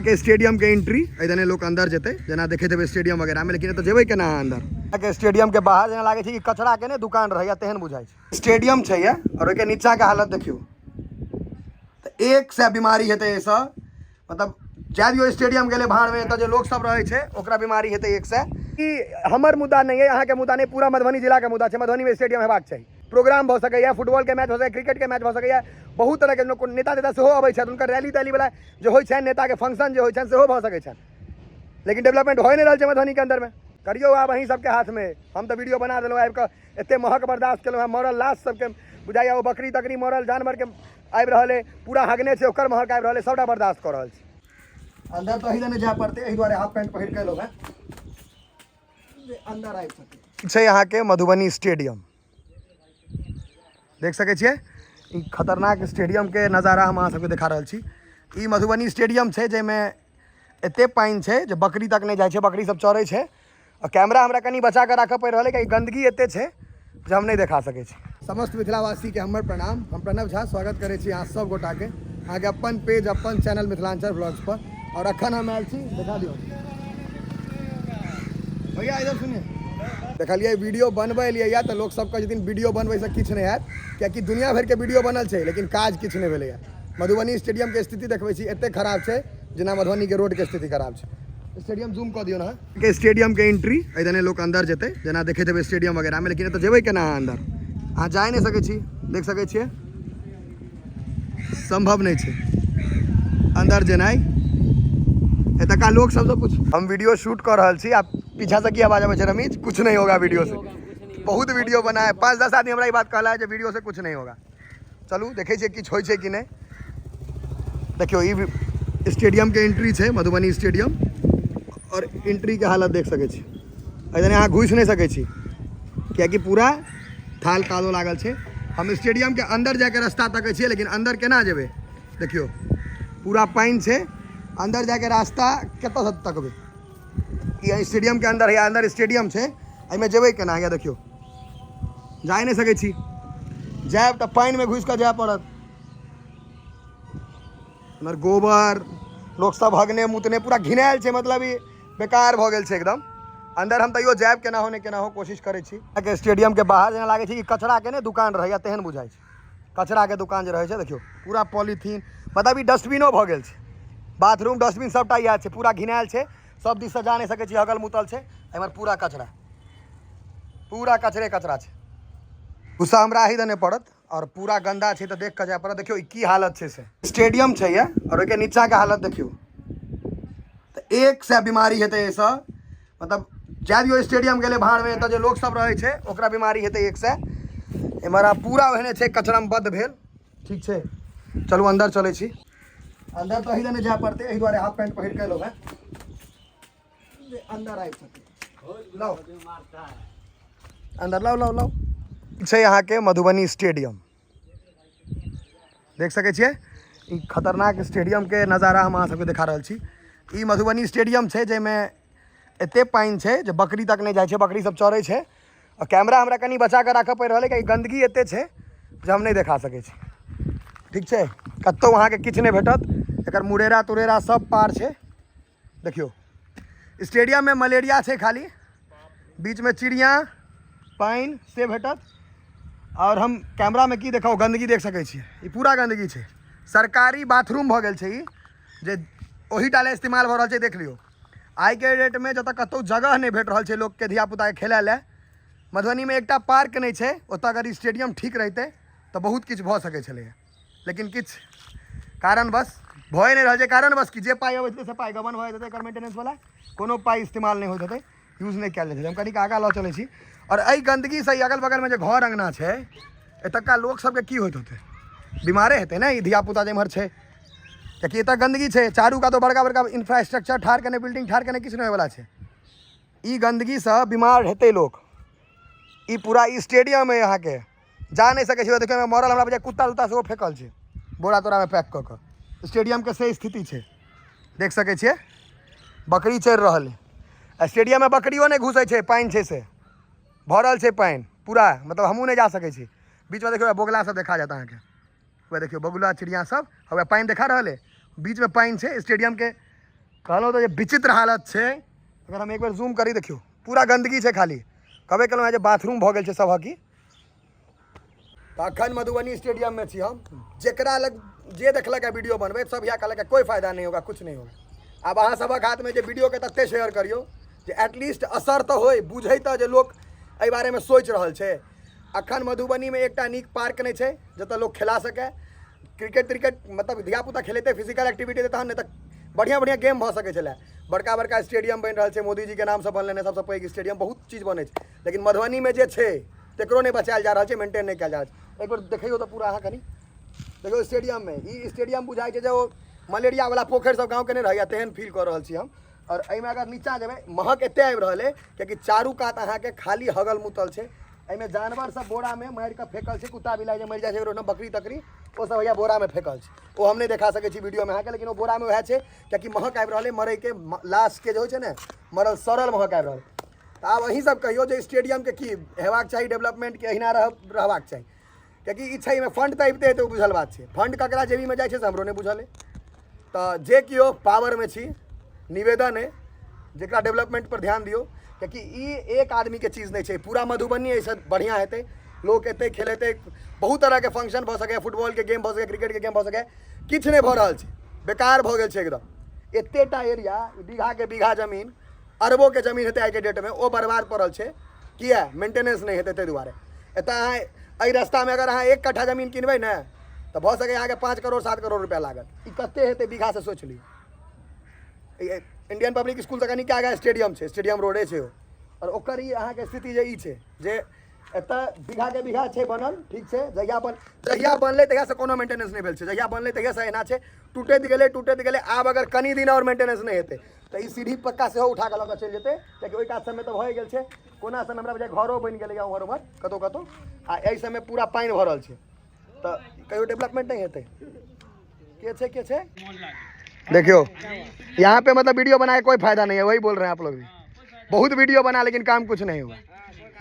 के स्टेडियम के एंट्री इधर लोग अंदर जेते जना देखे थे स्टेडियम वगैरह में, लेकिन तो जेबे केना अंदर के स्टेडियम के बाहर जना लागे छै कि कचरा के ने दुकान रहे तेहन बुझाई छै। स्टेडियम छै ये और ओके नीचा के हालत देखियो तो एक से बीमारी हेते ऐसा, मतलब जादियो स्टेडियम गेले भाड़ में तो लोग सब रहे छै ओकरा बीमारी हेते एक से। कि हमर मुद्दा नहीं है, यहाँ के मुद्दा नहीं, पूरा मधुबनी जिला के मुद्दा है। मधुबनी में स्टेडियम हेबाक चाहिए, प्रोग्राम भ सके, फुटबॉल के मैच हो सके, क्रिकेट के मैच भ सके, बहुत तरह के लोग नेता नेता सेहो अबै छथि, उनकर रैली तैली वाला जो होइ छनि नेता के फंक्शन जो होइ छनि सेहो भ सकै छनि, लेकिन डेवलपमेंट हो नहीं रहा है मधुबनी के अंदर में। करियो आब अहीं सबके हाथ में, हम तो वीडियो बना दिलहुँ आबि कऽ एते महक बर्दाश्त केलहुँ, मरल लाश सबके बुझाइया ओ बकरी तकरी मरल जानवर के आबि रहल पूरा हगने छै ओकर महक आबि रहल सबटा बर्दाश्त कर रहल छै। अंदर तो अही नहीं जाए पड़ते, एहि दुआरे हाफ पैंट पहिर के लोग अंदर आबि सके छै। यहाँ के मधुबनी स्टेडियम देख सके छियै, ई खतरनाक स्टेडियम के नज़ारा हम अहाँ सबके देखा रहल छी। ई मधुबनी स्टेडियम छै जैमे एते पानी छै जे बकरी तक नहीं जाए छै, बकरी सब चरै छै। और कैमरा हमरा कनी बचा के राखऽ पड़ि रहल है कि गंदगी एते छै जे हम नहीं देखा सकै छी। समस्त मिथिलावासी के हमर प्रणाम, हम प्रणव झा स्वागत करे छी अहाँ सब गोटा के अहाँ के अपन पेज अपन चैनल मिथिलांचल ब्लॉग्स पर। और अखन हम आयल छी, देखा दियो भैया इधर सुनिए, देखलिए वीडियो बनबे लिए या तो लोग सब कहे छथिन वीडियो बनबे से किछु नहीं हैत, कियाकि दुनिया भर के वीडियो बनल छै लेकिन काज किछु नहीं भेलै। मधुबनी स्टेडियम के स्थिति देखबै छी एते खराब छै जेना मधुबनी के रोड के स्थिति खराब छै। स्टेडियम जूम कर दियो ना के स्टेडियम के एंट्री इधर लोग अंदर जेते जना देखे थे स्टेडियम वगैरह में, लेकिन तो जेबे केना अंदर अहाँ जाए नहीं सकै छी, देख सकै छियै संभव नहीं छै अंदर जेनाई। एतका लोग सब कुछ हम वीडियो शूट कर रहा छी, आप पीछा से की आवाज आवे छै रमीज, कुछ नहीं होगा वीडियो से, बहुत वीडियो बना है, 5-10 आदमी हमरा ई बात कहला है जे वीडियो से कुछ नहीं होगा। चलू देखे छियै किछु होइ छै कि नहीं। देखियो ई स्टेडियम के एंट्री है मधुबनी स्टेडियम, और एंट्री के हालत देख सके छी, इधर यहाँ घुस नहीं सके छी कियाकि पूरा थाल कादो लागल छै। हम स्टेडियम के अंदर जाके रास्ता तकै छियै, लेकिन अंदर केना जेबै, देखियो पूरा पानी छै, अंदर जाके रास्ता कतऽ से तकबै। ये स्टेडियम के अंदर है, अंदर स्टेडियम छै, एहिमे जेबै केना, या देखियो जा नहीं सकै छी, जायब तऽ पानी में घुस कऽ जाय पड़त। हमर गोबर लोग सब हगने मुतने पूरा घिनायल छै, मतलब ई बेकार भ गेल छै एकदम। अंदर हम तैयो जायब केना हो कोशिश करै छी। के स्टेडियम के बाहर जना लागे छै कि कचरा के ने दुकान रहैया तेहन बुझाई छै, कचरा के दुकान जे रहै छै देखियो पूरा पॉलीथीन, मतलब ई डस्टबिनो भ गेल छै, बाथरूम डस्टबिन सबटा इएह छै, पूरा घिनायल छै, सब दिस से जा नहीं सकै छी, हगल मुतल छै, एमहर पूरा कचरा, पूरा कचरे कचरा छै, गुस्सा हमरा ही देने पड़त और पूरा गंदा छै तो देख के जाय पड़त। देखियो की हालत छै से स्टेडियम छै ये और ओके नीचा के हालत देखियो तो एक से बीमारी हेते ऐसा, मतलब जादियो स्टेडियम गेले भाड़ में तो लोग सब रहे छै ओकरा बीमारी हेते एक से। एमहर पूरा ओहने छै कचरामबद्ध भेल, ठीक छै। चलू अंदर चले छी, अंदर तो नहीं जाए पड़ते, एहि दुआरे हाफ पैंट पहिर के लोग अंदर आबि सके। लाओ अंदर, लाओ लाओ लाओ छै यहाँ के मधुबनी स्टेडियम देख सके छियै, ई खतरनाक स्टेडियम के नज़ारा हम अहाँ सबके देखा रहल छी। ई मधुबनी स्टेडियम छै जैमे एते पानी छै जे बकरी तक नहीं जाए छै, बकरी सब चरै छै। और कैमरा हमरा कनी बचा के राखऽ पड़ि रहल है कि गंदगी एते छै जे हम नहीं देखा सकै छी, ठीक छै। कतौ अहाँके किछु नहीं भेटत, एकर मुरेरा तुरेरा सब पार छै। देखियो स्टेडियम में मलेरिया छै खाली, बीच में चिड़िया पानी से भेटत। और हम कैमरा में की देखाओ, गंदगी देख सकै छियै, ई पूरा गंदगी छै। सरकारी बाथरूम भ गेल छै ई, जे ओही टाले इस्तेमाल भ रहल छै। देख लियो आइ के डेट में जतऽ कतौ जगह नहीं भेट रहल छै लोग के धियापुता के खेलाय ले, मधुबनी में एकटा पार्क नहीं छै, ओतऽ अगर स्टेडियम ठीक रहितै तऽ बहुत किछु भऽ सकै छलै, लेकिन किछु कारणवश भए नहीं रहल छै। कारणवश कि जे पाइ अबैत हेतै से पाइ गबन भऽ जेतै, एकर मेंटेनेंस वाला कोनो पाइ इस्तेमाल नहीं होइत हेतै, यूज नहीं कयल जेतै। हम कनिक आगाँ लऽ चलै छी, और एहि गंदगी से अगल बगल में जे घर अंगना छै एतुका लोग सबके की होइत होतै, बीमारे हेतै ने ई धियापुता जे एम्हर छै, कियाकि एतऽ गंदगी छै, चारू कात बड़का बड़का इंफ्रास्ट्रक्चर ठाढ़ केने, बिल्डिंग ठाढ़ केने, किछु नहीं होयवला छै। ई गंदगी से बीमार हेतै लोग। ई पूरा स्टेडियम है, यहाँ के जा नहीं सकै छै, देखियो मरल हमरा बजाय कुत्ता तुत्ता सेहो फेकल छै बोरा तोरा में पैक कऽ कऽ। स्टेडियम के से स्थिति छै, देख सकै छियै बकरी चरि रहल है। स्टेडियम में बकरियो नहीं घुसै छै, पानी छै से भरल छै पानी पूरा, मतलब हमहूँ नहीं जा सकै छी। बीच में देखियो बोगला सब देखा जाता है वह, देखियो बगुला चिड़िया सब हवे पानी देखा रहा है, बीच में पानी छै स्टेडियम के कहलहुँ तो ये विचित्र हालत है। अगर हम एक बार जूम करी देखियो पूरा गंदगी है खाली। कबे कहलहुँ आज बाथरूम भ गेल सब की। तो अखन मधुबनी स्टेडियम में छी हम। जेकरा लग जे देखलक है वीडियो बनबे सब यहाँ कहलक कोई फायदा नहीं होगा, कुछ नहीं होगा। अब अहाँ सबक हाथ में जे वीडियो के तत्ते शेयर करियो जे एटलीस्ट असर तो होय, बुझे तो जे लोग एहि बारे में सोच रहल छै। अखन मधुबनी में एकटा नीक पार्क नहीं है जतऽ लोग खेला सके। क्रिकेट मतलब धियापुता खेलते फिजिकल एक्टिविटी तहन नहीं तो बढ़िया बढ़िया गेम भ सके छलै। बड़का बड़का स्टेडियम बन रहा है, मोदी जी के नाम से बनल है सबसे पैघ स्टेडियम, बहुत चीज बने। लेकिन मधुबनी में जे छै तकरो नहीं बचायल जा रहा है, मेंटेन नहीं कयल जा रहा है। एक बार देखियो तो पूरा अहाँ कनी देखियो स्टेडियम में ई स्टेडियम बुझाई छै जे ओ मलेरिया वाला पोखरि सब गाँव के नहीं रहैया तेहन फील कर रहल छी हम। और एहिमे अगर नीचा जेबै महक एते आबि रहल है कियाकि चारू कात अहाँ के खाली हगल मुतल छै। एहिमे जानवर सब बोरा में मारि के फेकल छै, कुत्ता बिलाई जे मरि जाइ छै रोड बकरी तकरी वो सब भैया बोरा में फेकल छै। वो हम नहीं देखा सकै छी वीडियो में अहाँ के, लेकिन वो बोरा में वएह छै कियाकि महक आबि रहल है मरै के, लाश के जे होइ छै ने मरल सड़ल महक आबि रहल। तो आब अहीं सब कहियो जे स्टेडियम के की हेबाक चाही, डेवलपमेंट के अहिना रहबाक चाही। कियाकि ई छै एहिमे फंड तऽ अबिते हेतै, बुझल बात छै। फंड ककरा जेबी में जाइ छै से हमरो नहीं बुझल है। तो जे कियो पावर में छी निवेदन है जरा डेवलपमेंट पर ध्यान दियो क्योंकि ई एक आदमी के चीज़ नहीं है। पूरा मधुबनी ऐसा बढ़िया हेतै, लोग एते खेलेते, बहुत तरह के फंक्शन भ सके, फुटबॉल के गेम भ सके, क्रिकेट के गेम भ सके, किछ नहीं भ रहल छै, बेकार भ गेल छै एकदम। एतेटा एरिया बीघा के बीघा जमीन, अरबों के जमीन हेतै आइ के डेट में, वो बर्बाद पड़ल छै। किया मेंटेनेंस नहीं हेतै, ताहि दुआरे। एतऽ अहाँ एहि रास्ता में अगर अहाँ 1 कट्ठा जमीन किनबै ने तो भ सके अहाँके 5 करोड़ 7 करोड़ रुपया लागत। ई कते हेतै बीघा से सोच लियो। इंडियन पब्लिक स्कूल तक के आगे स्टेडियम है, स्टेडियम रोडे है। और ओकर ई अहाँ के स्थिति जे ई छै जे एतऽ बीघा के बीघा छै बनल, ठीक छै। जहिया बनलै तहिया से कोनो मेंटेनेंस नहीं भेल छै, जहिया बनलै तहिया से एना छै, टूटैत गेलै। आब अगर कनी दिन और मेंटेनेंस नहीं हेतै तो ई सीढ़ी पक्का सेहो उठा के लऽ कऽ चलि जेतै, कियाकि ओहि कात सबमे तऽ भए गेल छै। कोना सबमे हमरा बुझाइ घरो बनि गेलै उम्हर उम्हर कतौ आ एहि सबमे पूरा पानि भरल छै। तो कहियो डेवलपमेंट नहीं हेतै। के छै देखियो यहाँ पे मतलब वीडियो बनाए कोई फायदा नहीं है, वही बोल रहे हैं आप लोग भी। बहुत वीडियो बना लेकिन काम कुछ नहीं हुआ।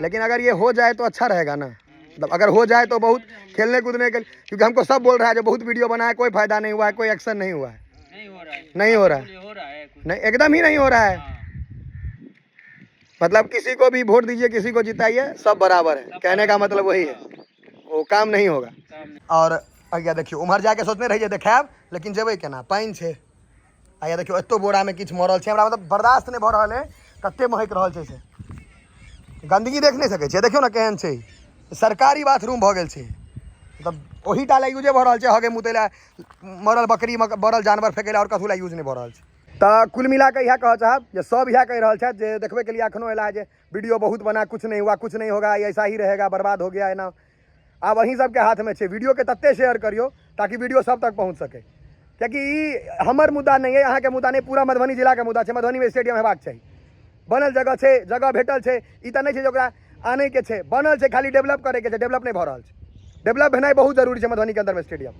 लेकिन अगर ये हो जाए तो अच्छा रहेगा ना, मतलब अगर हो जाए तो बहुत खेलने कूदने के, क्योंकि हमको सब बोल रहा है जो बहुत वीडियो बनाया कोई फायदा नहीं हुआ है, कोई एक्शन नहीं हुआ है, नहीं हो रहा है, नहीं एकदम ही नहीं हो रहा है। मतलब किसी को भी वोट दीजिए, किसी को जिताइए, सब बराबर है, कहने का मतलब वही है, वो काम नहीं होगा। और आगे देखियो उम्हर जाके सोचने रहिए देखाब, लेकिन जेबै केना, पानि छै। आइए देखियो एतो बोरा में किछु मरल छै, हमरा मतलब बर्दाश्त नहीं भऽ रहल है, कते महक रहल छै से। गंदगी देख नहीं सकै छियै, देखियो ना केहन छै। सरकारी बाथरूम भऽ गेल छै, मतलब ओही टा ला यूजे भऽ रहल छै, हगे मुतै ला, मरल बकरी मरल जानवर फेंकै ला, और कथु ला यूज नहीं भऽ रहल छै। तो कुल मिला के इएह कहऽ चाहब जे सब इएह कहि रहल छथि जे देखबे के लिए एखनो एला जे वीडियो बहुत बना, कुछ नहीं हुआ, कुछ नहीं होगा, ऐसा ही रहेगा, बर्बाद हो गया है ना। आब अहीं सबके हाथ में छै, वीडियो के तत्ते शेयर करियो ताकि वीडियो सब तक पहुँच सके। कियाकि ई हमर मुद्दा नहीं है, अहाँ के मुद्दा नहीं, पूरा मधुबनी जिला के मुद्दा छै। मधुबनी में स्टेडियम हेबाक चाही, बनल जगह छै, जगह भेटल छै, ई तऽ नहीं छै जे ओकरा आने के छै, बनल छै, खाली डेवलप करे के छै, डेवलप नहीं भऽ रहल छै। डेवलप भेनाइ बहुत जरूरी छै मधुबनी के अंदर में। स्टेडियम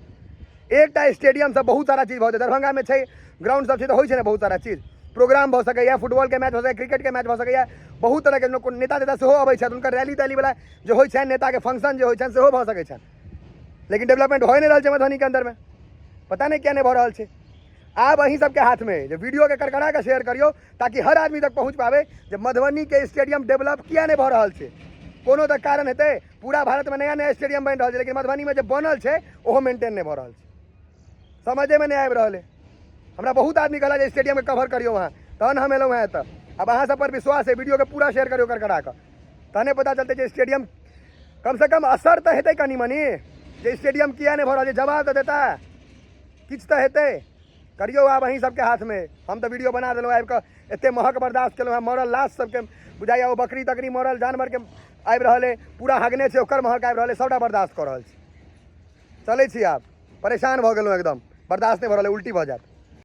एकटा स्टेडियम से बहुत सारा चीज भऽ जेतै। दरभंगा में छै ग्राउंड सब छै तऽ होइ छै ने बहुत सारा चीज, प्रोग्राम भऽ सकैया, फुटबॉल के मैच भऽ सकैया, क्रिकेट के मैच भऽ सकैया, बहुत तरह के नेता सेहो अबै छथि, हुनकर रैली तैली वाला जे होइ छनि, नेता के फंक्शन जे होइ छनि सेहो भऽ सकै छनि। लेकिन डेवलपमेंट हो नहीं रहल छै मधुबनी के अंदर में, पता नहीं क्या नहीं भऽ रहल छै। आब अहीं सबके हाथ में जो वीडियो के करकरा के शेयर करियो ताकि हर आदमी तक पहुँच पावे जे मधुबनी के स्टेडियम डेवलप किया नहीं भऽ रहल छै। कोनो तऽ कारण हेतै, पूरा भारत में नया नया स्टेडियम बनि रहल छै, लेकिन मधुबनी में जे बनल छै ओहो मेंटेन नहीं भऽ रहल छै, समझे में नहीं आबि रहल है। हमरा बहुत आदमी कहला जे स्टेडियम के कवर करियो वहाँ, तहन हम एलहुँ हैं एतऽ। अब अहाँ सब पर विश्वास है, वीडियो के पूरा शेयर करियो करकरा कऽ, तहने पता चलते जे स्टेडियम कम से कम असर तो हेतै कनी मनी, जे स्टेडियम किया नहीं भऽ रहल छै, जवाब तो देता, किछु तो हेतै। करियो आब अहीं सबके हाथ में। हम तो वीडियो बना देलहुँ, आबि कऽ एते महक बर्दाश्त केलहुँ हैं, मरल लाश सबके बुझाइया ओ बकरी तकरी मरल जानवर के आबि रहल है, पूरा हगने छै, ओकर महक आबि रहल है, सबटा बर्दाश्त कऽ रहल छी। चलै छी आब, परेशान भऽ गेलहुँ एकदम, बर्दाश्त नहीं भऽ रहल है, उल्टी भऽ जायत।